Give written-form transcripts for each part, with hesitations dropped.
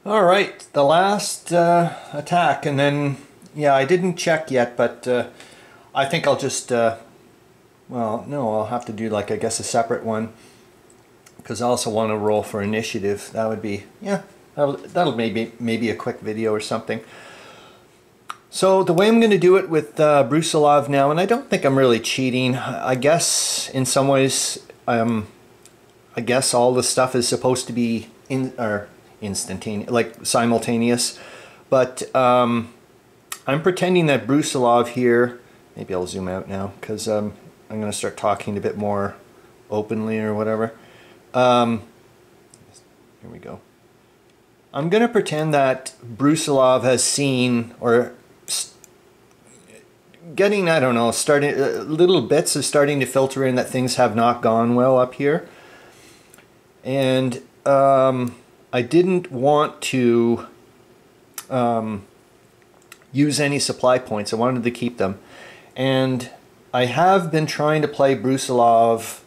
All right, the last attack, and then, yeah, I didn't check yet, but I think I'll just, well, no, I'll have to do, like, I guess a separate one, because I also want to roll for initiative. That would be, yeah, that'll maybe a quick video or something. So the way I'm going to do it with Brusilov now, and I don't think I'm really cheating. I guess in some ways, I guess all the stuff is supposed to be instantaneous, like simultaneous. But I'm pretending that Brusilov here, maybe I'll zoom out now because I'm going to start talking a bit more openly or whatever. Here we go. I'm going to pretend that Brusilov has seen, or getting, I don't know, starting little bits of starting to filter in that things have not gone well up here. And I didn't want to use any supply points. I wanted to keep them. And I have been trying to play Brusilov,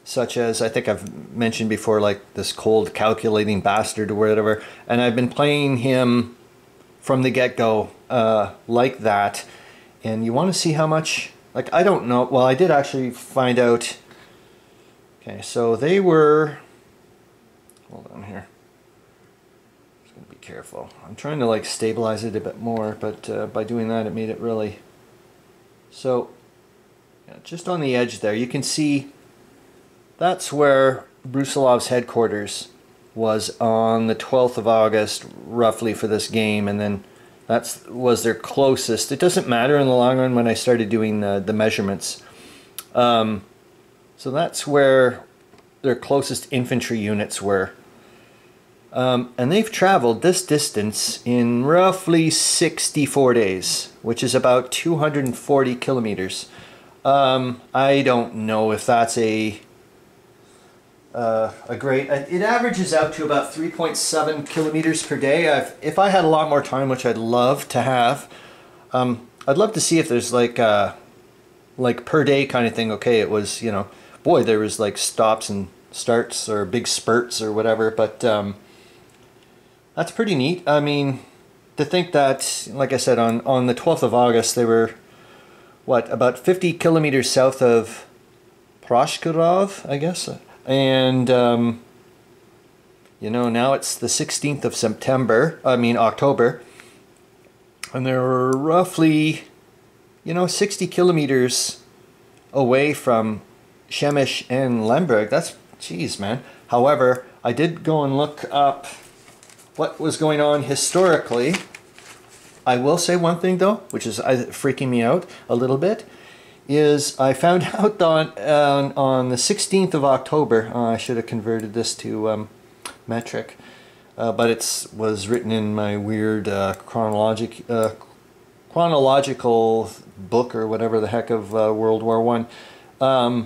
such as I think I've mentioned before, like this cold calculating bastard or whatever. And I've been playing him from the get-go like that. And you want to see how much, like, I don't know. Well, I did actually find out. Okay, so they were, hold on here. Just going to be careful. I'm trying to like stabilize it a bit more, but by doing that it made it really, so yeah, just on the edge there, you can see that's where Brusilov's headquarters was on the 12th of August, roughly, for this game, and then that was their closest. It doesn't matter in the long run when I started doing the measurements. So that's where their closest infantry units were. And they've traveled this distance in roughly 64 days, which is about 240 kilometers. I don't know if that's a great, it averages out to about 3.7 kilometers per day. If I had a lot more time, which I'd love to have, I'd love to see if there's like per day kind of thing. Okay, it was, you know, boy, there was like stops and starts or big spurts or whatever, but that's pretty neat. I mean, to think that, like I said, on the 12th of August, they were, what, about 50 kilometers south of Proshkorov, I guess. And, you know, now it's the 16th of September, I mean October, and they're roughly, you know, 60 kilometers away from Przemyśl and Lemberg. That's, geez, man. However, I did go and look up what was going on historically. I will say one thing, though, which is freaking me out a little bit, is I found out on the 16th of October, I should have converted this to metric, but it was written in my weird chronological book or whatever the heck of World War I.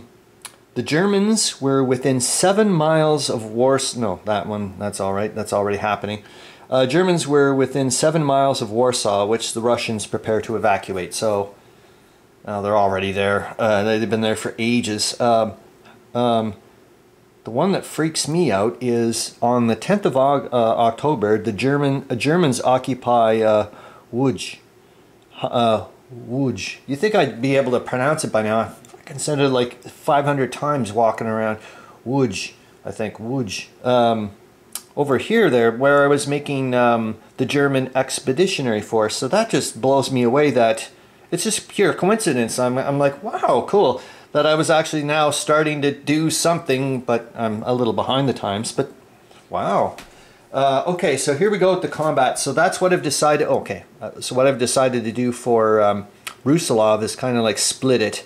The Germans were within 7 miles of Warsaw. No, that one, that's all right. That's already happening. Germans were within 7 miles of Warsaw, which the Russians prepare to evacuate. So they're already there. They've been there for ages. The one that freaks me out is on the 10th of October, the Germans occupy Łódź. Łódź. You think I'd be able to pronounce it by now? I can send it like 500 times walking around. Łódź, I think, Łódź. Over here, there, where I was making the German Expeditionary Force. So that just blows me away that it's just pure coincidence. I'm like, wow, cool. That I was actually now starting to do something, but I'm a little behind the times, but wow. Okay, so here we go with the combat. So that's what I've decided, okay. So what I've decided to do for Brusilov is kind of like split it.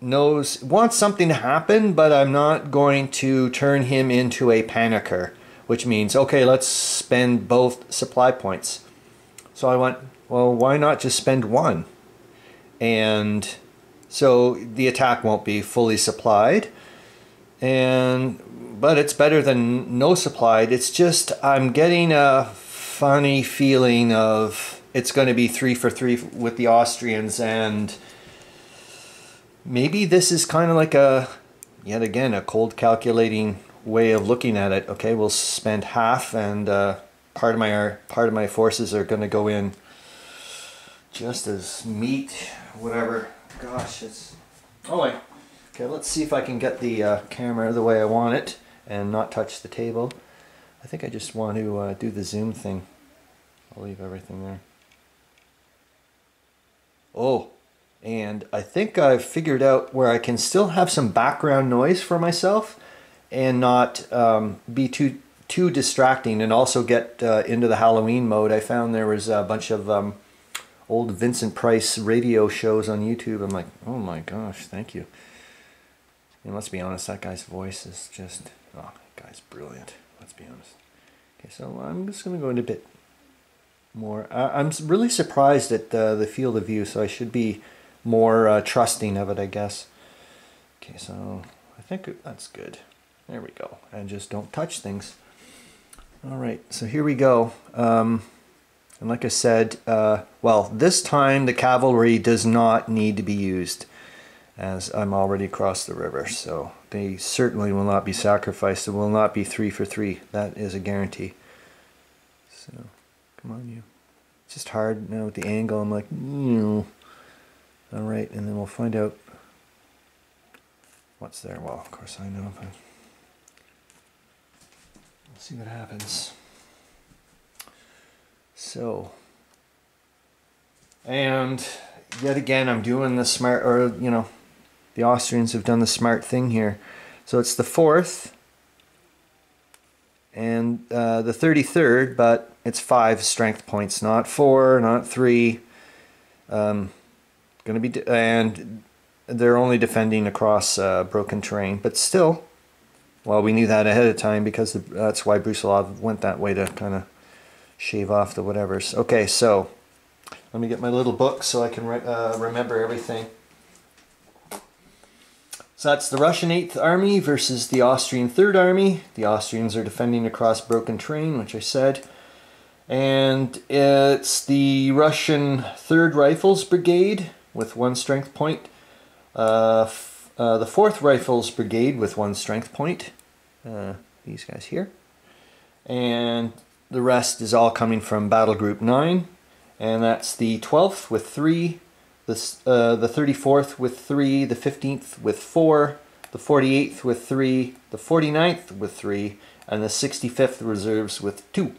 Wants something to happen, but I'm not going to turn him into a panicker, which means, okay, let's spend both supply points. So I went, well, why not just spend one? And so the attack won't be fully supplied, but it's better than no supplied. It's just I'm getting a funny feeling of it's going to be 3 for 3 with the Austrians, and maybe this is kind of like yet again, a cold calculating way of looking at it. Okay, we'll spend half, and part of my forces are going to go in just as meat, whatever. Gosh, it's oh wait. Okay, let's see if I can get the camera the way I want it and not touch the table. I think I just want to do the zoom thing. I'll leave everything there. Oh, and I think I've figured out where I can still have some background noise for myself and not be too distracting, and also get into the Halloween mode. I found there was a bunch of old Vincent Price radio shows on YouTube. I'm like, oh my gosh, thank you. And let's be honest, that guy's voice is just, oh, that guy's brilliant. Let's be honest. Okay, so I'm just going to go into a bit more. I'm really surprised at the field of view, so I should be more trusting of it, I guess. Okay, so I think that's good. There we go. And just don't touch things. All right, so here we go. And like I said, well, this time the cavalry does not need to be used, as I'm already across the river, so they certainly will not be sacrificed. It will not be 3 for 3. That is a guarantee. So, come on, you. It's just hard now with the angle. I'm like, all right, and then we'll find out what's there. Well, of course I know, but we'll see what happens. So, and yet again, I'm doing the smart, or the Austrians have done the smart thing here. So it's the 4th and the 33rd, but it's 5 strength points, not 4, not 3. Gonna be, and they're only defending across broken terrain, but still, well, we knew that ahead of time because that's why Brusilov went that way, to kind of shave off the whatevers. Okay, so let me get my little book so I can remember everything. So that's the Russian 8th Army versus the Austrian 3rd Army. The Austrians are defending across broken terrain, which I said. And it's the Russian 3rd Rifles Brigade with 1 strength point. The 4th Rifles Brigade with 1 strength point. These guys here. And the rest is all coming from Battle Group 9. And that's the 12th with 3. The 34th with 3, the 15th with 4, the 48th with 3, the 49th with 3, and the 65th reserves with 2.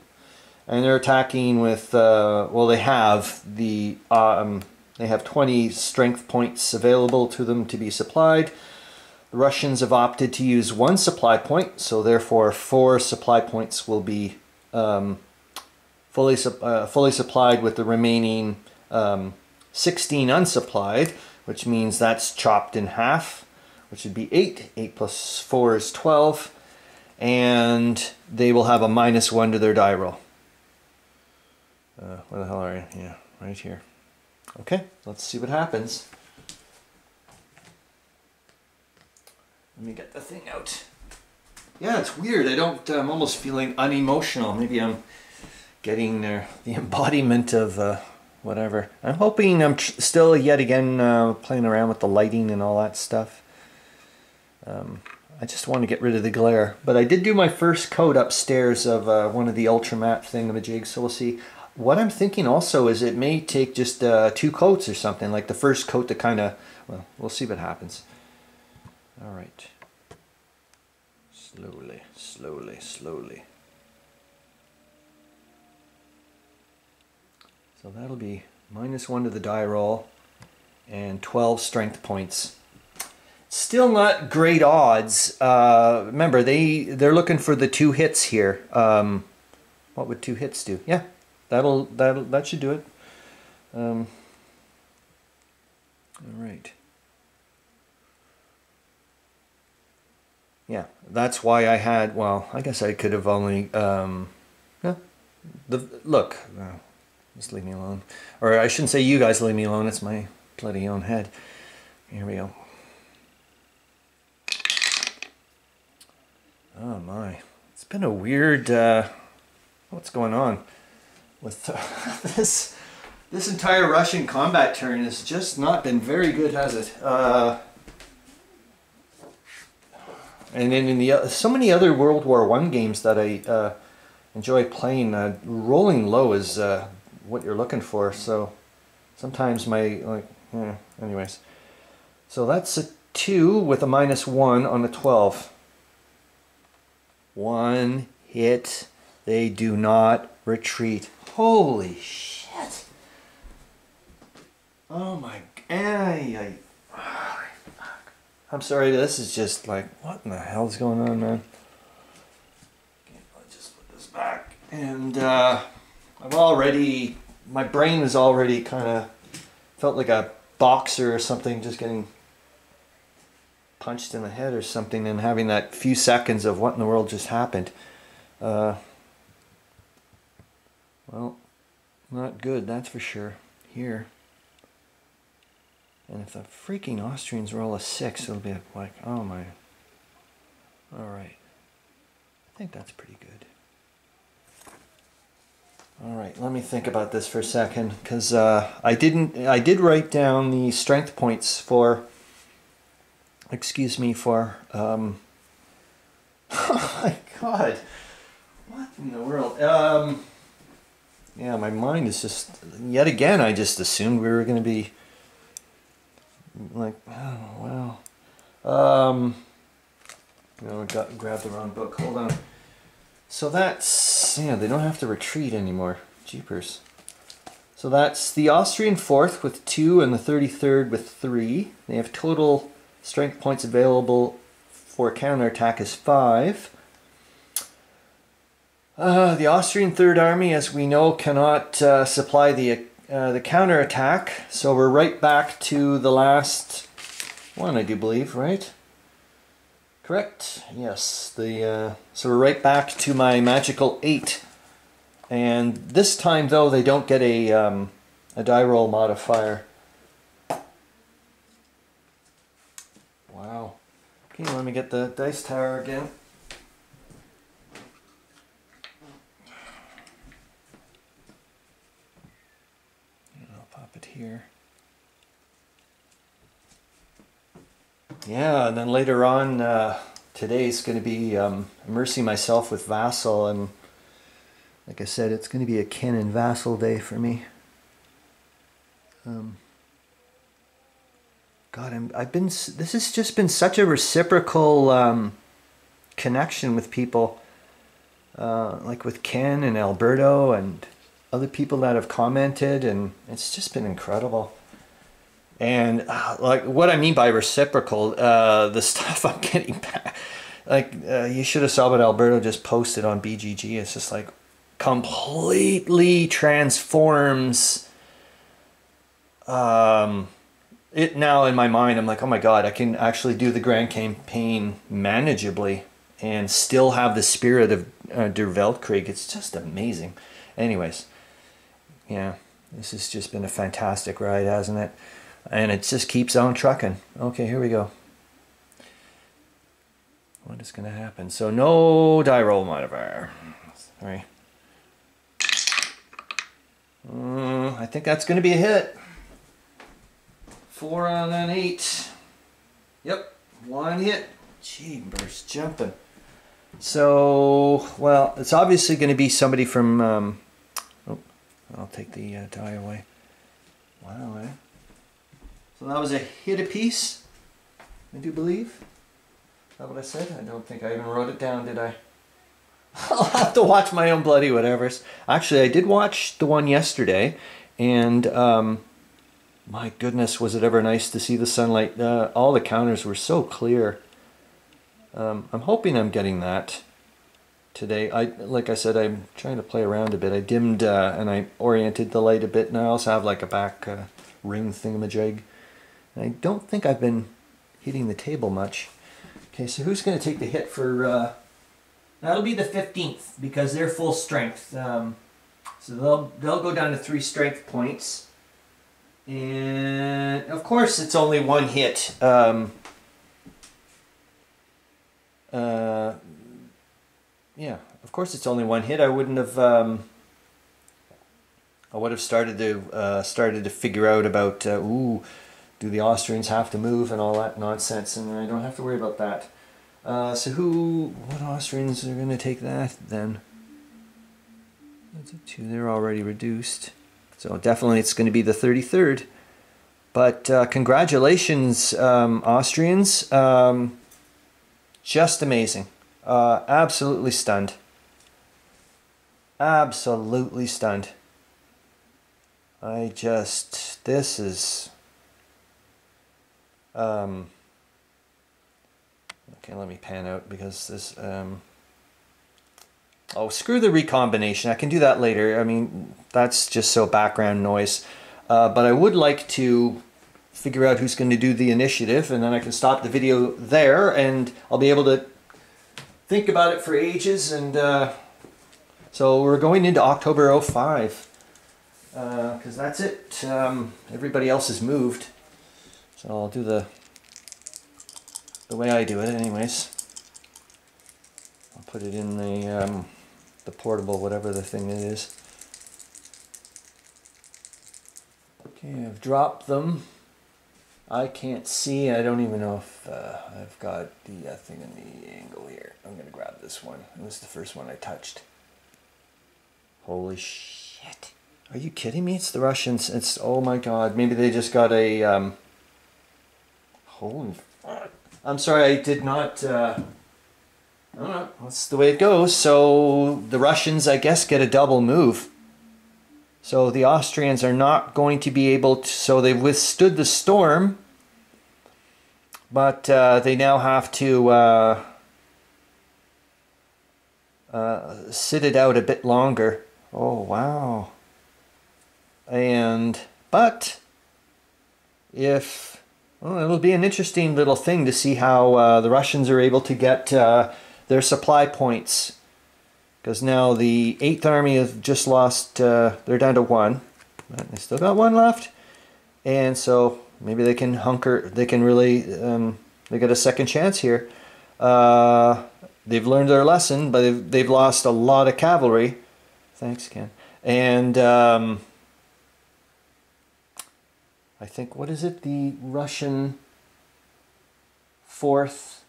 And they're attacking with, well, they have 20 strength points available to them to be supplied. The Russians have opted to use 1 supply point, so therefore 4 supply points will be fully supplied, with the remaining 16 unsupplied, which means that's chopped in half, which would be 8. 8 plus 4 is 12, and they will have a -1 to their die roll. Where the hell are you? Yeah, right here. Okay, let's see what happens. Let me get the thing out. Yeah, it's weird. I'm almost feeling unemotional. Maybe I'm getting the embodiment of whatever. I'm hoping I'm still yet again playing around with the lighting and all that stuff. I just want to get rid of the glare. But I did do my first coat upstairs of one of the ultramat thingamajigs, so we'll see. What I'm thinking also is it may take just 2 coats or something, like the first coat to kind of, well, we'll see what happens. All right. Slowly, slowly, slowly. So that'll be -1 to the die roll and 12 strength points. Still not great odds. Remember, they're looking for the 2 hits here. What would 2 hits do? Yeah, that should do it. All right. Yeah, that's why I had. Well, I guess I could have only. Yeah, look. Just leave me alone. Or I shouldn't say you guys leave me alone. It's my bloody own head. Here we go. Oh my. It's been a weird... what's going on with this entire Russian combat turn has just not been very good, has it? And then in the so many other World War One games that I enjoy playing, rolling low is what you're looking for. So sometimes anyways. So that's a 2 with a -1 on the 12. One hit. They do not retreat. Holy shit. Oh my. I'm sorry, this is just like, what in the hell is going on, man? Okay, let's just put this back. And my brain is already kind of felt like a boxer or something, just getting punched in the head or something and having that few seconds of what in the world just happened. Well, not good, that's for sure. Here. And if the freaking Austrians roll a 6, it'll be like, oh my. Alright. I think that's pretty good. Alright, let me think about this for a second, because I did write down the strength points for, oh my god, what in the world? Yeah, my mind is just, yet again, I just assumed we were going to be like, oh wow. Grab the wrong book. Hold on. So that's, yeah, they don't have to retreat anymore. Jeepers. So that's the Austrian 4th with 2 and the 33rd with 3. They have total strength points available for counterattack is 5. The Austrian Third Army, as we know, cannot supply the counterattack, so we're right back to the last one, I do believe, right? Correct? Yes. So we're right back to my magical 8, and this time though they don't get a die roll modifier. Wow. Okay, let me get the dice tower again. Here. Yeah, and then later on today's going to be immersing myself with Vassal, and like I said, it's going to be a kin and Vassal day for me. God, this has just been such a reciprocal connection with people, like with Ken and Alberto and other people that have commented, and it's just been incredible. And like what I mean by reciprocal, the stuff I'm getting back, like you should have saw what Alberto just posted on BGG. It's just like completely transforms it now in my mind. I'm like, oh my god, I can actually do the grand campaign manageably and still have the spirit of Der Weltkrieg. It's just amazing. Anyways, yeah, this has just been a fantastic ride, hasn't it? And it just keeps on trucking. Okay, here we go. What is going to happen? So no die roll modifier. Sorry. I think that's going to be a hit. 4 on an 8. Yep, 1 hit. Jeepers, jumping. So, well, it's obviously going to be somebody from... oh, I'll take the die away. Wow, eh? So that was a hit apiece, I do believe. Is that what I said? I don't think I even wrote it down, did I? I'll have to watch my own bloody whatevers. Actually, I did watch the one yesterday, and my goodness, was it ever nice to see the sunlight. All the counters were so clear. I'm hoping I'm getting that today. Like I said, I'm trying to play around a bit. I dimmed and I oriented the light a bit, and I also have like a back ring thingamajig. And I don't think I've been hitting the table much. Okay, so who's going to take the hit for... that'll be the 15th, because they're full strength. So they'll go down to 3 strength points. And of course it's only 1 hit. Yeah, of course it's only 1 hit. I wouldn't have... I would have started to figure out about, ooh, do the Austrians have to move and all that nonsense, and I don't have to worry about that. So what Austrians are going to take that then? That's a 2, they're already reduced. So definitely it's going to be the 33rd. But congratulations, Austrians. Just amazing. Absolutely stunned. Absolutely stunned. This is... okay, let me pan out because this... oh, screw the recombination. I can do that later. I mean, that's just so background noise. But I would like to figure out who's going to do the initiative, and then I can stop the video there, and I'll be able to think about it for ages. And so we're going into October 05, because that's it. Everybody else has moved, so I'll do the way I do it anyways. I'll put it in the portable, whatever the thing it is. Okay, I've dropped them. I can't see. I don't even know if I've got the thing in the angle here. I'm going to grab this one. It was the first one I touched. Holy shit. Are you kidding me? It's the Russians. It's, oh my god. Maybe they just got a... holy fuck. I'm sorry, I did not... I don't know. That's the way it goes. So the Russians, I guess, get a double move. So the Austrians are not going to be able to... So they've withstood the storm. But they now have to sit it out a bit longer. Oh, wow. But if... Well, it'll be an interesting little thing to see how the Russians are able to get their supply points. Because now the 8th Army has just lost, they're down to 1. But they still got 1 left. And so maybe they can they can really, they get a second chance here. They've learned their lesson, but they've lost a lot of cavalry. Thanks, Ken. And I think, what is it? The Russian 4th.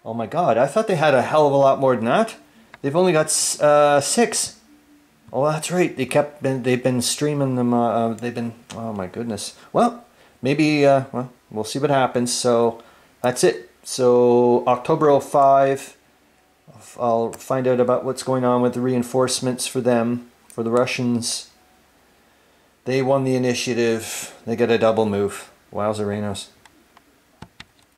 Oh my god, I thought they had a hell of a lot more than that. They've only got 6. Oh, that's right. They've been streaming them. They've been. Oh my goodness. Well, maybe. Well, we'll see what happens. So that's it. So October 05. I'll find out about what's going on with the reinforcements for them, for the Russians. They won the initiative. They get a double move. Wowzerinos.